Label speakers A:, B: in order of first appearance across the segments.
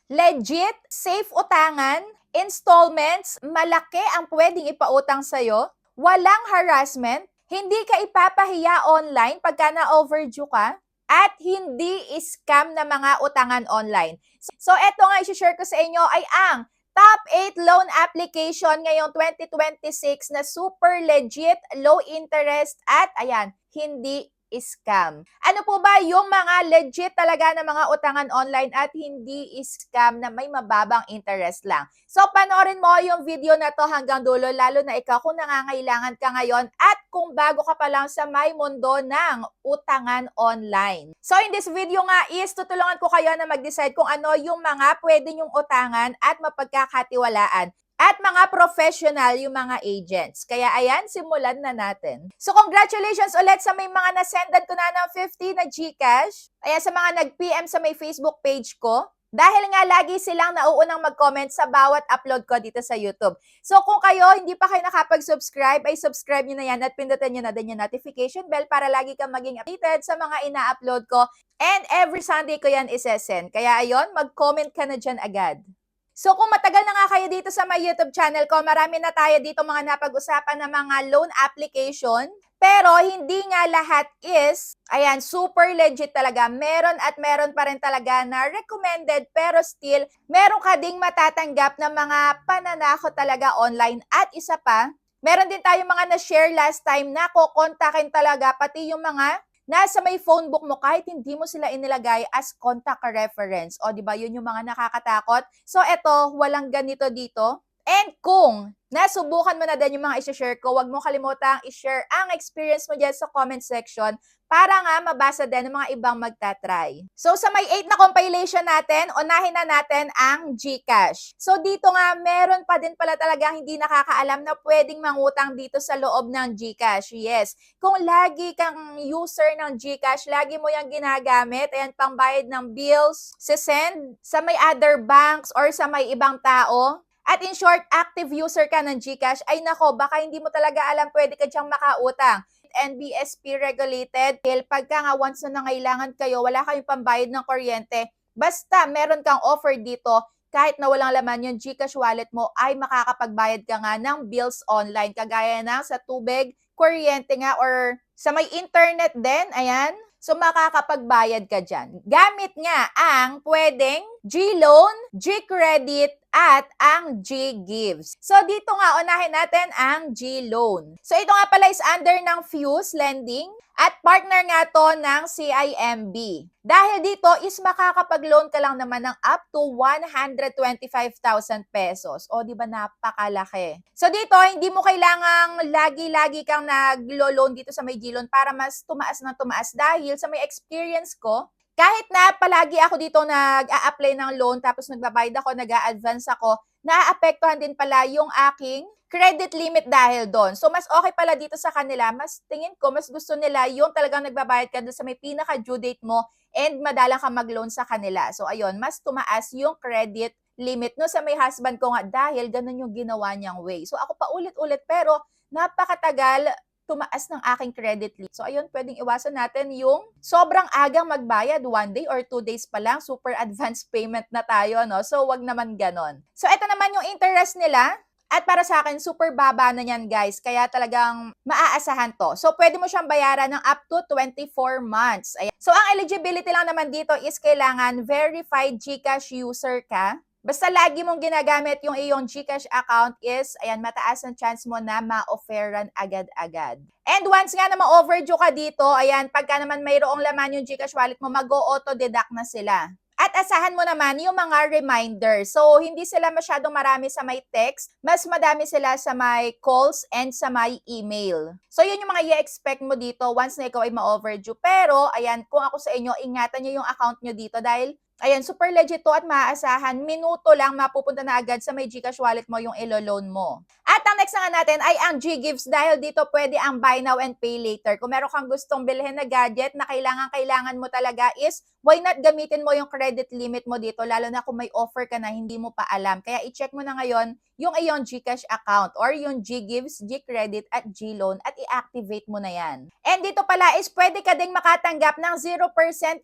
A: legit, safe utangan, installments, malaki ang pwedeng ipautang sa'yo, walang harassment, hindi ka ipapahiya online pagka na-overdue ka, at hindi scam na mga utangan online. So, eto nga i-share ko sa inyo ay ang top 8 loan application ngayong 2026 na super legit, low interest, at ayan, hindi scam. Ano po ba yung mga legit talaga na mga utangan online at hindi scam na may mababang interest lang? So, panoorin mo yung video na to hanggang dulo, lalo na ikaw kung nangangailangan ka ngayon at kung bago ka pa lang sa may mundo ng utangan online. So, in this video nga is tutulungan ko kayo na mag-decide kung ano yung mga pwede nyong utangan at mapagkakatiwalaan at mga professional yung mga agents. Kaya ayan, simulan na natin. So congratulations ulit sa may mga nasendan ko na ng 50 na GCash. Ayan, sa mga nag-PM sa may Facebook page ko. Dahil nga lagi silang nauunang mag-comment sa bawat upload ko dito sa YouTube. So kung kayo hindi pa kayo nakapag-subscribe, ay subscribe nyo na yan at pindutin nyo na din yung notification bell para lagi kang maging updated sa mga ina-upload ko. And every Sunday ko yan isesend. Kaya ayon, mag-comment ka na dyan agad. So kung matagal na nga kayo dito sa my YouTube channel ko, marami na tayo dito mga napag-usapan na mga loan application. Pero hindi nga lahat is, ayan, super legit talaga. Meron at meron pa rin talaga na recommended pero still, meron ka ding matatanggap na mga pananakot talaga online. At isa pa, meron din tayo mga na-share last time na kukontakin talaga pati yung mga nasa may phone book mo kahit hindi mo sila inilagay as contact reference. O, di ba? Yun yung mga nakakatakot. So, eto, walang ganito dito. And kung nasubukan mo na din yung mga i-share ko, huwag mo kalimutang i-share ang experience mo dyan sa comment section para nga mabasa din ng mga ibang magta-try. So, sa may 8 na compilation natin, unahin na natin ang GCash. So, dito nga, meron pa din pala talaga hindi nakakaalam na pwedeng mangutang dito sa loob ng GCash. Yes, kung lagi kang user ng GCash, lagi mo yung ginagamit, ayan, pangbayad ng bills, send sa may other banks or sa may ibang tao, at in short, active user ka ng GCash, ay nako, baka hindi mo talaga alam pwede ka diyang makautang. NBSP regulated, dahil pagka nga once na nangailangan kayo, wala kayong pambayad ng kuryente, basta meron kang offer dito, kahit na walang laman yung GCash wallet mo, ay makakapagbayad ka nga ng bills online, kagaya ng sa tubig, kuryente nga, or sa may internet din, ayan. So, makakapagbayad ka dyan. Gamit nga ang pwedeng G-Loan, G-Credit, at ang G-Gives. So, dito nga, unahin natin ang G-Loan. So, ito nga pala is under ng Fuse Lending at partner nga to ng CIMB. Dahil dito is makakapag-loan ka lang naman ng up to 125,000 pesos. O, di ba napakalaki? So, dito, hindi mo kailangang lagi-lagi kang nag-loan dito sa may G-Loan para mas tumaas ng tumaas. Dahil sa may experience ko, kahit na palagi ako dito nag-a-apply ng loan tapos nagbabayad ako, nag-a-advance ako, naaapektuhan din pala yung aking credit limit dahil doon. So, mas okay pala dito sa kanila. Mas tingin ko, mas gusto nila yung talagang nagbabayad ka doon sa may pinaka-due date mo and madalang ka mag-loan sa kanila. So, ayun, mas tumaas yung credit limit no sa may husband ko nga dahil ganun yung ginawa niyang way. So, ako pa ulit-ulit pero napakatagal tumaas ng aking credit limit. So, ayun, pwedeng iwasan natin yung sobrang agang magbayad, 1 day or 2 days pa lang, super advanced payment na tayo, no? So, wag naman ganon. So, ito naman yung interest nila. At para sa akin, super baba na yan, guys. Kaya talagang maaasahan to. So, pwede mo siyang bayaran ng up to 24 months. Ayan. So, ang eligibility lang naman dito is kailangan verified GCash user ka. Basta lagi mong ginagamit yung iyong GCash account is, ayan, mataas ang chance mo na ma-offeran agad-agad. And once nga na ma-overdue ka dito, ayan, pagka naman mayroong laman yung GCash wallet mo, mag-auto-deduct na sila. At asahan mo naman yung mga reminders. So, hindi sila masyadong marami sa may text, mas madami sila sa may calls and sa may email. So, yun yung mga i-expect mo dito once na ikaw ay ma-overdue. Pero, ayan, kung ako sa inyo, ingatan nyo yung account nyo dito dahil ayan, super legit to at maaasahan. Minuto lang mapupunta na agad sa may GCash wallet mo yung ilo-loan mo. At ang next na nga natin ay ang G-Gives dahil dito pwede ang buy now and pay later. Kung meron kang gustong bilhin na gadget na kailangan mo talaga is why not gamitin mo yung credit limit mo dito lalo na kung may offer ka na hindi mo pa alam. Kaya i-check mo na ngayon yung iyong GCash account or yung G-Gives, G-Credit at G-Loan at i-activate mo na yan. And dito pala is pwede ka ding makatanggap ng 0%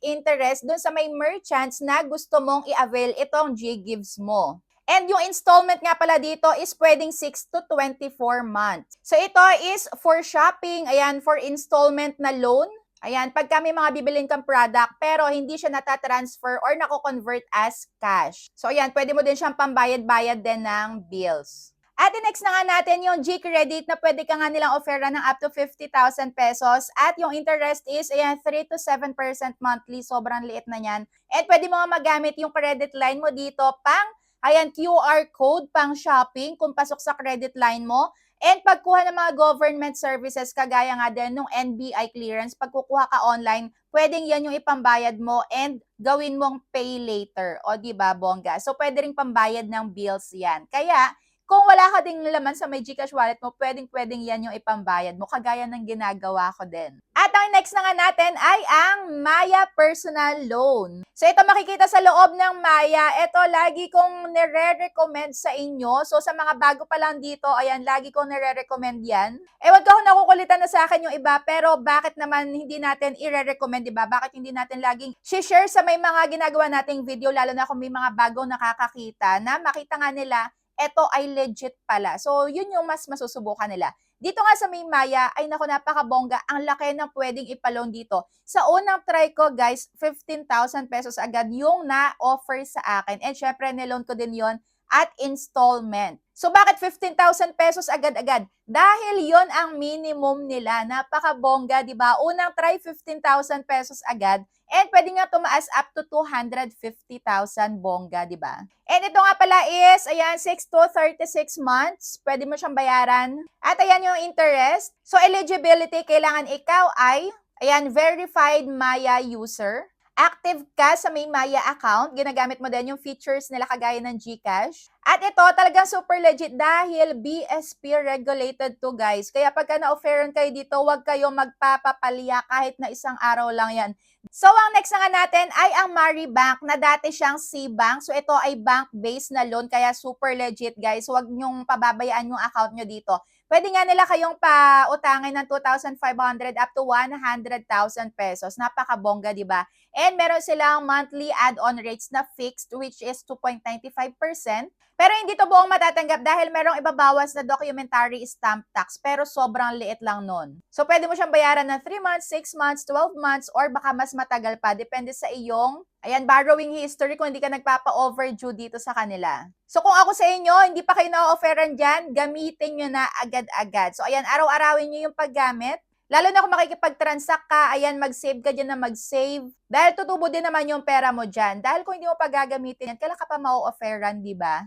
A: interest dun sa may merchants na gusto mong i-avail itong G-Gives mo. And yung installment nga pala dito is pwedeng 6 to 24 months. So ito is for shopping, ayan, for installment na loan. Ayan, pagka may mga bibilin kang product pero hindi siya natatransfer or nako-convert as cash. So ayan, pwede mo din siyang pambayad-bayad din ng bills. At next na nga natin yung G-Credit na pwede ka nga nilang offeran ng up to 50,000 pesos at yung interest is ayan, 3 to 7% monthly. Sobrang liit na yan. And pwede mo nga magamit yung credit line mo dito pang ayan, QR code pang shopping kung pasok sa credit line mo. And pagkuha ng mga government services, kagaya nga din ng NBI clearance, pagkukuha ka online, pwedeng yan yung ipambayad mo and gawin mong pay later. O diba, bongga? So pwede rin pambayad ng bills yan. Kaya, kung wala ka ding laman sa may GCash wallet mo, pwedeng yan yung ipambayad mo, kagaya ng ginagawa ko din. At ang next na nga natin ay ang Maya Personal Loan. So ito makikita sa loob ng Maya, ito lagi kong nire-recommend sa inyo. So sa mga bago pa lang dito, ayan, lagi kong nire-recommend yan. Ewan ko kung nakukulitan na sa akin yung iba, pero bakit naman hindi natin i-recommend, diba? Bakit hindi natin laging share sa may mga ginagawa nating video, lalo na kung may mga bagong nakakakita na makita nga nila eto ay legit pala. So, yun yung mas masusubukan nila. Dito nga sa may Maya, ay naku, napakabongga. Ang laki ng pwedeng ipaloan dito. Sa unang try ko, guys, 15,000 pesos agad yung na-offer sa akin. And syempre, niloan ko din yon at installment. So, bakit 15,000 pesos agad-agad? Dahil yon ang minimum nila. Napakabongga, di ba? Unang try, 15,000 pesos agad. And pwede nga tumaas up to 250,000 bongga, di ba? And ito nga pala is, ayan, 6 to 36 months. Pwede mo siyang bayaran. At ayan yung interest. So, eligibility, kailangan ikaw ay, ayan, verified Maya user. Active ka sa may Maya account, ginagamit mo din yung features nila kagaya ng GCash. At ito talagang super legit dahil BSP regulated to, guys. Kaya pagka na-offeran kayo dito, huwag kayo magpapapalya kahit na isang araw lang yan. So, ang next na nga natin ay ang Mari Bank na dati siyang C-Bank. So, ito ay bank-based na loan kaya super legit, guys. Huwag nyong pababayaan yung account nyo dito. Pwede nga nila kayong pautangin ng 2,500 up to 100,000 pesos. Napakabongga, di ba? And meron silang monthly add-on rates na fixed which is 2.95%. Pero hindi to buong matatanggap dahil merong ibabawas na documentary stamp tax pero sobrang liit lang nun. So pwede mo siyang bayaran ng 3 months, 6 months, 12 months or baka mas matagal pa. Depende sa iyong borrowing history kung hindi ka nagpapa-overdue dito sa kanila. So kung ako sa inyo, hindi pa kayo na-offeran dyan, gamitin nyo na agad-agad. So ayan, araw-arawin nyo yung paggamit. Lalo na kung makikipag-transact ka, ayan, mag-save ka dyan na mag-save. Dahil tutubo din naman yung pera mo dyan. Dahil kung hindi mo pa gagamitin yan, kailan ka pa ma-offeran, di ba?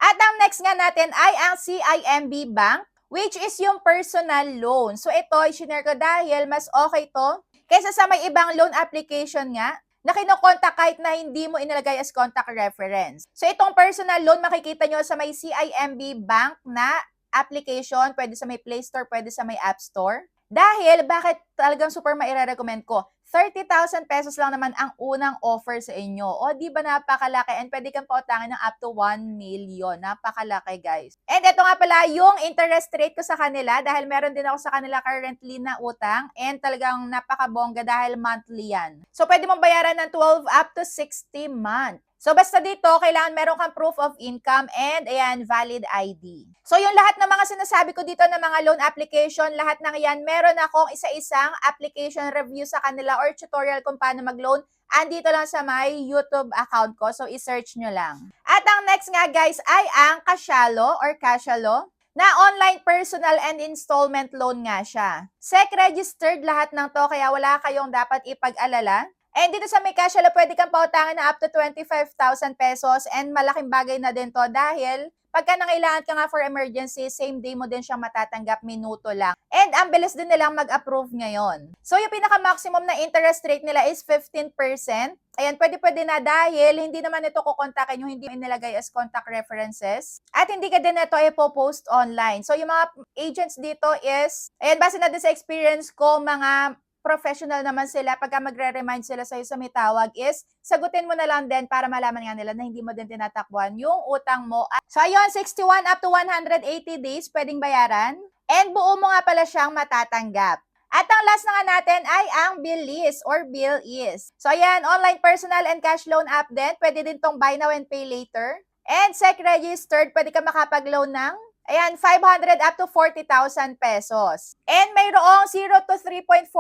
A: At ang next nga natin ay ang CIMB Bank, which is yung personal loan. So ito, i-share ko dahil mas okay to kaysa sa may ibang loan application nga na kinokontak kahit na hindi mo inilagay as contact reference. So itong personal loan, makikita nyo sa may CIMB Bank na application, pwede sa may Play Store, pwede sa may App Store. Dahil, bakit talagang super maire-recommend ko? 30,000 pesos lang naman ang unang offer sa inyo. O, di ba napakalaki? And pwede kang pautangin ng up to 1 million. Napakalaki, guys. And ito nga pala yung interest rate ko sa kanila dahil meron din ako sa kanila currently na utang. And talagang napakabongga dahil monthly yan. So, pwede mong bayaran ng 12 up to 60 months. So, basta dito, kailangan meron kang proof of income and, ayan, valid ID. So, yung lahat ng mga sinasabi ko dito na mga loan application, lahat ng yan, meron akong isa-isang application review sa kanila or tutorial kung paano mag-loan. Andito lang sa my YouTube account ko. So, i-search nyo lang. At ang next nga, guys, ay ang Kashalo or Kashalo na online personal and installment loan nga siya. SEC-registered lahat ng to, kaya wala kayong dapat ipag-alala. And dito sa may Kashalo, pwede kang pautangin na up to 25,000 pesos and malaking bagay na din to dahil pagka nangailangan ka nga for emergency, same day mo din siyang matatanggap, minuto lang. And ang bilis din nilang mag-approve ngayon. So yung pinaka-maximum na interest rate nila is 15%. Ayan, pwede na dahil hindi naman ito kukontakin yung hindi inilagay as contact references. At hindi ka din ito ipopost online. So yung mga agents dito is, ayan, base na din sa experience ko, mga professional naman sila. Pagka magre-remind sila sa'yo sa may tawag is, sagutin mo na lang din para malaman nga nila na hindi mo din tinatakbuhan yung utang mo. So ayun, 61 up to 180 days pwedeng bayaran. And buo mo nga pala siyang matatanggap. At ang last na nga natin ay ang Bilis or Bilis. So ayan, online personal and cash loan app din. Pwede din tong buy now and pay later. And SEC registered, pwede ka makapag-loan ng ayan, 500 up to 40,000 pesos. And mayroong 0 to 3.49%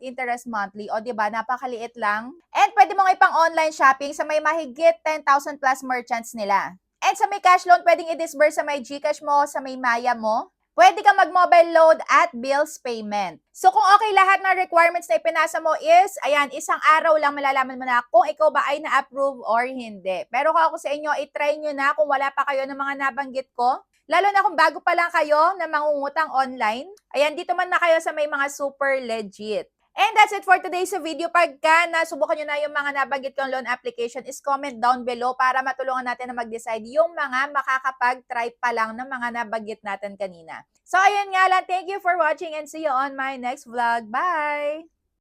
A: interest monthly. O diba, napakaliit lang. And pwede mong ipang online shopping sa may mahigit 10,000 plus merchants nila. And sa may cash loan, pwedeng i-disburse sa may GCash mo, sa may Maya mo. Pwede kang mag-mobile load at bills payment. So kung okay lahat ng requirements na ipinasa mo is, ayan, isang araw lang malalaman mo na kung ikaw ba ay na-approve or hindi. Pero kung ako sa inyo, i-try nyo na kung wala pa kayo ng mga nabanggit ko. Lalo na kung bago pa lang kayo na mangungutang online. Ayan, dito man na kayo sa may mga super legit. And that's it for today's video. Pagka nasubukan nyo na yung mga nabanggit kong loan application, is comment down below para matulungan natin na mag-decide yung mga makakapag-try pa lang ng mga nabanggit natin kanina. So, ayun nga lang. Thank you for watching and see you on my next vlog. Bye!